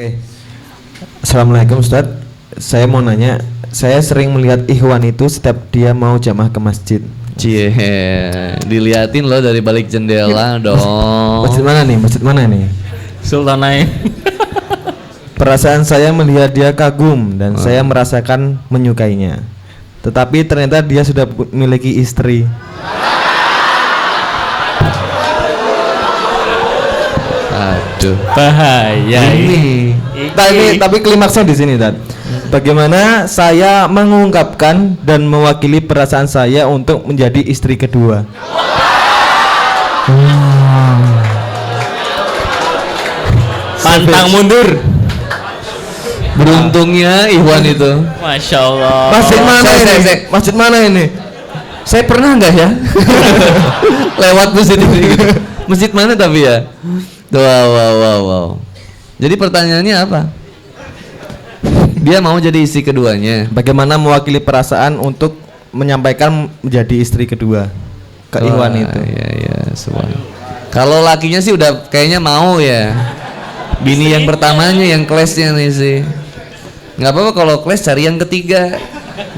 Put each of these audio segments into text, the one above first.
Oke. Assalamualaikum Ustadz. Saya mau nanya, saya sering melihat Ikhwan itu setiap dia mau jamaah ke masjid. Cie, diliatin loh dari balik jendela dong. Masjid mana nih? Masjid mana nih? Sultanai. Perasaan saya melihat dia kagum dan saya merasakan menyukainya. Tetapi ternyata dia sudah memiliki istri. Aduh, bahaya ini. Tapi klimaksnya di sini, Dad. Bagaimana saya mengungkapkan dan mewakili perasaan saya untuk menjadi istri kedua? Pantang mundur. Beruntungnya Ikhwan itu. Masya Allah. Masjid mana ini? Masjid mana ini? Saya pernah nggak ya lewat masjid ini? Gitu. Masjid mana tapi ya? Wow. Jadi pertanyaannya apa? Dia mau jadi istri keduanya. Bagaimana mewakili perasaan untuk menyampaikan menjadi istri kedua ke Ikhwan itu? Iya, kalau lakinya sih udah kayaknya mau ya. Bini yang pertamanya yang clash-nya nih sih. Nggak apa-apa kalau clash cari yang ketiga.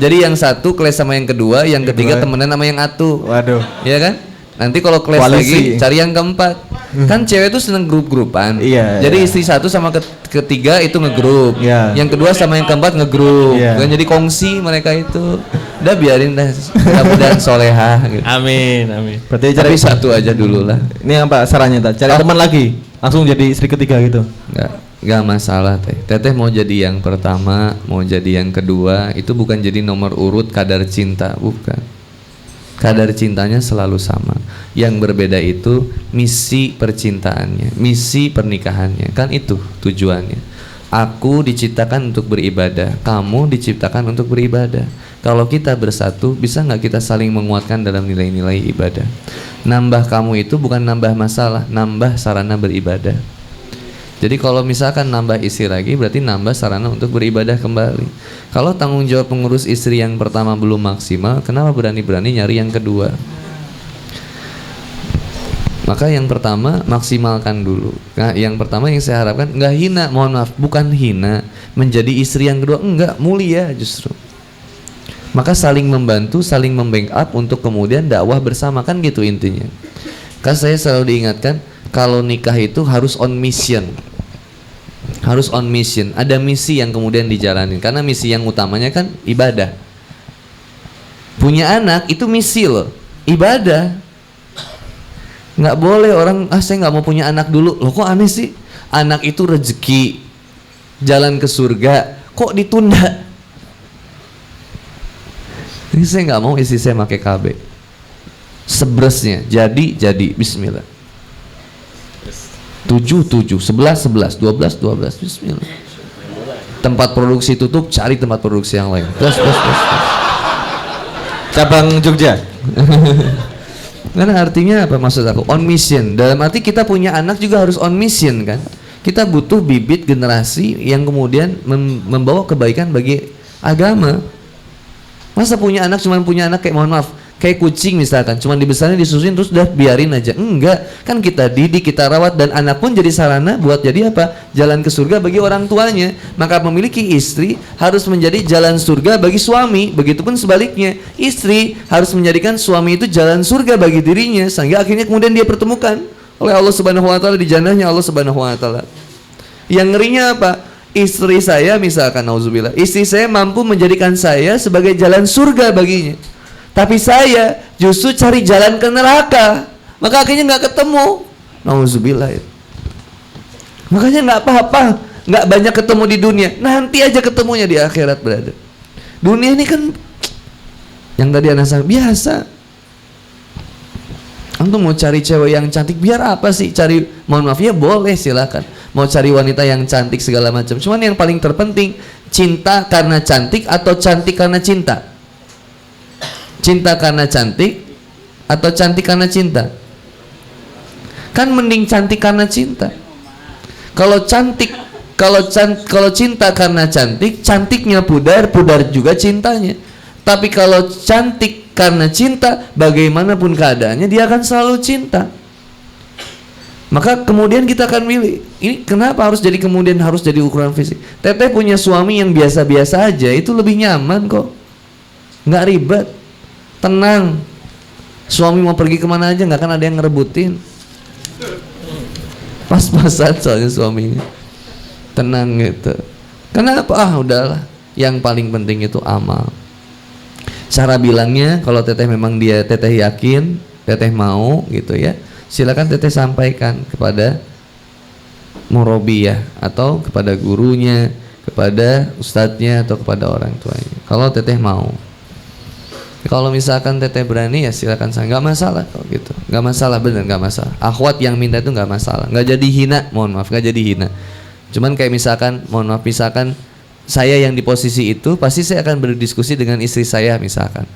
Jadi yang satu clash sama yang kedua, yang ketiga temenan sama yang atu. Waduh. Iya kan? Nanti kalau clash lagi cari yang keempat. Kan cewek tuh seneng grup-grupan. Iya. Jadi istri satu sama ketiga itu ngegrup. Iya. Yang kedua sama yang keempat ngegrup. Iya. Bukan jadi kongsi mereka itu. Udah biarin dah. Mudah-mudahan solehah gitu. Amin. Berarti Tapi satu aja dulu lah. Ini apa sarannya, Tad? Cari teman lagi, langsung jadi istri ketiga gitu. Nggak masalah teh. Teteh mau jadi yang pertama, mau jadi yang kedua, itu bukan jadi nomor urut kadar cinta, bukan. Kadar cintanya selalu sama. Yang berbeda itu misi percintaannya, misi pernikahannya. Kan itu tujuannya. Aku diciptakan untuk beribadah, kamu diciptakan untuk beribadah. Kalau kita bersatu, bisa nggak kita saling menguatkan dalam nilai-nilai ibadah? Nambah kamu itu bukan nambah masalah, nambah sarana beribadah. Jadi kalau misalkan nambah istri lagi, berarti nambah sarana untuk beribadah kembali. Kalau tanggung jawab pengurus istri yang pertama belum maksimal, kenapa berani-berani nyari yang kedua? Maka yang pertama maksimalkan dulu. Nah, yang pertama yang saya harapkan nggak hina, mohon maaf, bukan hina menjadi istri yang kedua, enggak, mulia justru. Maka saling membantu, saling membackup untuk kemudian dakwah bersama, kan gitu intinya. Kan saya selalu diingatkan kalau nikah itu harus on mission. Harus on mission. Ada misi yang kemudian dijalanin karena misi yang utamanya kan ibadah. Punya anak itu misi loh, ibadah. Nggak boleh orang saya nggak mau punya anak dulu. Loh kok aneh sih? Anak itu rezeki, jalan ke surga, kok ditunda? Ini saya nggak mau istri saya pakai KB. Sebresnya jadi Bismillah. 7, 11, 12, Bismillah. Tempat produksi tutup, cari tempat produksi yang lain. Terus. Cabang Jogja. Karena artinya apa maksud aku? On mission. Dalam arti kita punya anak juga harus on mission kan. Kita butuh bibit generasi yang kemudian membawa kebaikan bagi agama. Masa punya anak cuman punya anak kayak mohon maaf kayak kucing misalkan, cuman dibesarin disusuin terus udah biarin aja. Enggak, kan kita didik, kita rawat, dan anak pun jadi sarana buat jadi apa? Jalan ke surga bagi orang tuanya. Maka memiliki istri harus menjadi jalan surga bagi suami. Begitupun sebaliknya, istri harus menjadikan suami itu jalan surga bagi dirinya, sehingga akhirnya kemudian dia pertemukan oleh Allah Subhanahu wa taala di jannahnya Allah Subhanahu wa taala. Yang ngerinya apa? Istri saya misalkan, nauzubillah, istri saya mampu menjadikan saya sebagai jalan surga baginya, tapi saya justru cari jalan ke neraka, maka akhirnya nggak ketemu. Nauzubillah ya. Makanya nggak apa-apa, nggak banyak ketemu di dunia, nanti aja ketemunya di akhirat, brother. Dunia ini kan yang tadi anak saya biasa. Antum mau cari cewek yang cantik biar apa sih? Cari, mohon maaf ya, boleh silakan. Mau cari wanita yang cantik segala macam. Cuman yang paling terpenting, cinta karena cantik atau cantik karena cinta? Cinta karena cantik atau cantik karena cinta? Kan mending cantik karena cinta. Kalau cinta karena cantik, cantiknya pudar, pudar juga cintanya. Tapi kalau cantik karena cinta, bagaimanapun keadaannya dia akan selalu cinta. Maka kemudian kita akan milih, ini kenapa harus jadi kemudian harus jadi ukuran fisik? Teteh punya suami yang biasa-biasa aja, itu lebih nyaman kok, nggak ribet, tenang. Suami mau pergi kemana aja nggak akan ada yang ngerebutin, pas-pasan soalnya suaminya, tenang gitu. Kenapa? Udahlah, yang paling penting itu amal. Cara bilangnya, kalau teteh memang teteh yakin, teteh mau gitu ya, silakan teteh sampaikan kepada murabiyah atau kepada gurunya, kepada ustadznya atau kepada orang tuanya. Kalau teteh mau. Kalau misalkan teteh berani ya silakan, nggak masalah kok gitu, nggak masalah, bener nggak masalah. Akhwat yang minta itu nggak masalah, nggak jadi hina, mohon maaf, nggak jadi hina. Cuman kayak misalkan, mohon maaf, misalkan saya yang di posisi itu, pasti saya akan berdiskusi dengan istri saya misalkan.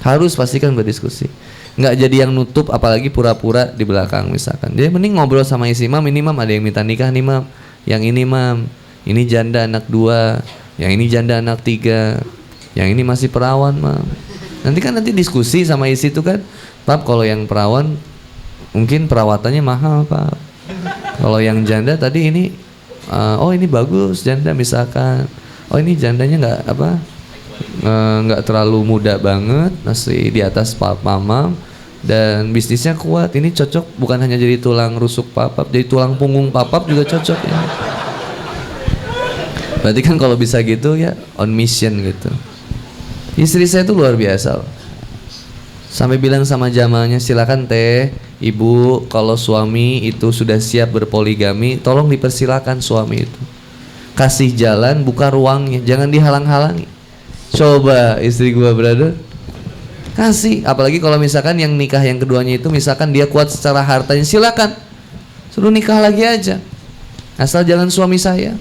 Harus pastikan berdiskusi. Nggak jadi yang nutup, apalagi pura-pura di belakang misalkan. Dia mending ngobrol sama isi, mam, ini mam ada yang minta nikah nih mam, yang ini mam, ini janda anak 2, yang ini janda anak 3, yang ini masih perawan mam. Nanti diskusi sama isi itu kan, pap kalau yang perawan mungkin perawatannya mahal pap, kalau yang janda tadi ini oh ini bagus janda misalkan, oh ini jandanya nggak terlalu muda banget, masih di atas mamam dan bisnisnya kuat, ini cocok bukan hanya jadi tulang rusuk papap, jadi tulang punggung papap juga cocok ya. Berarti kan kalau bisa gitu ya on mission gitu. Istri saya tuh luar biasa loh. Sampai bilang sama jamaahnya, silakan teh, ibu kalau suami itu sudah siap berpoligami, tolong dipersilakan suami itu. Kasih jalan, buka ruangnya, jangan dihalang-halangi. Coba istri gua brother, kasih, apalagi kalau misalkan yang nikah yang keduanya itu misalkan dia kuat secara hartanya, silakan suruh nikah lagi aja, asal jangan suami saya.